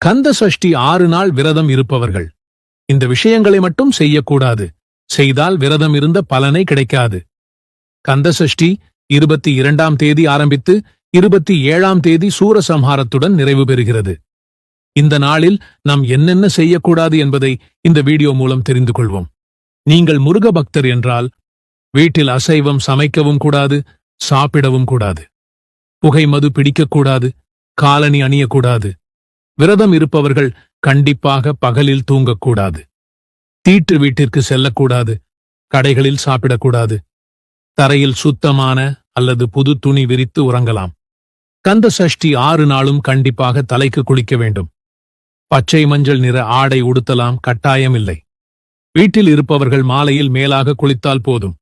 கந்த சஷ்டி 6 நாள் விரதம் இருப்பவர்கள் இந்த விஷயங்களை மட்டும் செய்யக்கூடாது. செய்தால் விரதம் இருந்த பலனை கிடைக்காது. கந்த சஷ்டி 22ஆம் தேதி ஆரம்பித்து 27ஆம் தேதி சூரசம்ஹாரத்துடன் நிறைவு பெறுகிறது. இந்த நாளில் நாம் என்னென்ன செய்யக்கூடாது என்பதை இந்த வீடியோ மூலம் தெரிந்து கொள்வோம். நீங்கள் முருக பக்தர் என்றால் வீட்டில் அசைவம் சமைக்கவும் கூடாது, சாப்பிடவும் கூடாது. புகை மது பிடிக்கக்கூடாது, காலணி அணியக்கூடாது. விரதம் இருப்பவர்கள் கண்டிப்பாக பகலில் தூங்கக்கூடாது. தீட்டு வீட்டிற்கு செல்லக்கூடாது, கடைகளில் சாப்பிடக்கூடாது. தரையில் சுத்தமான அல்லது புது துணி விரித்து உறங்கலாம். கந்த சஷ்டி 6 நாளும் கண்டிப்பாக தலைக்கு குளிக்க வேண்டும். பச்சை மஞ்சள் நிற ஆடை உடுத்தலாம், கட்டாயமில்லை. வீட்டில் இருப்பவர்கள் மாலையில் மேலாக குளித்தால் போதும்.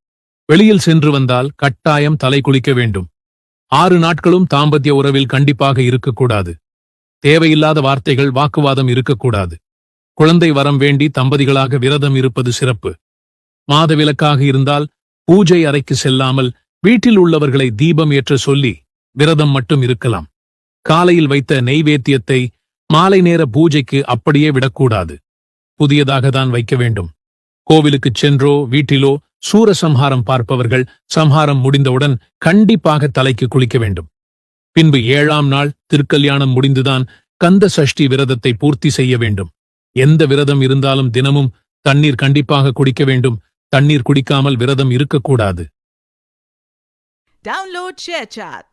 வெளியில் சென்று வந்தால் கட்டாயம் தலை குளிக்க வேண்டும். 6 நாட்களும் தாம்பத்திய உறவில் கண்டிப்பாக இருக்கக்கூடாது. தேவையில்லாத வார்த்தைகள், வாக்குவாதம் இருக்கக்கூடாது. குழந்தை வரம் வேண்டி தம்பதிகளாக விரதம் இருப்பது சிறப்பு. மாதவிலக்காக இருந்தால் பூஜை அறைக்கு செல்லாமல் வீட்டில் உள்ளவர்களை தீபம் ஏற்ற சொல்லி விரதம் மட்டும் இருக்கலாம். காலையில் வைத்த நெய்வேத்தியத்தை மாலை நேர பூஜைக்கு அப்படியே விடக்கூடாது. புதியதாக தான் வைக்க வேண்டும். கோவிலுக்குச் சென்றோ வீட்டிலோ சூரசம்ஹாரம் பார்ப்பவர்கள் சம்ஹாரம் முடிந்தவுடன் கண்டிப்பாக தலைக்கு குளிக்க வேண்டும். பின்பு 7ஆம் நாள் திருக்கல்யாணம் முடிந்துதான் கந்த சஷ்டி விரதத்தை பூர்த்தி செய்ய வேண்டும். எந்த விரதம் இருந்தாலும் தினமும் தண்ணீர் கண்டிப்பாக குடிக்க வேண்டும். தண்ணீர் குடிக்காமல் விரதம் இருக்கக்கூடாது. Download ShareChat.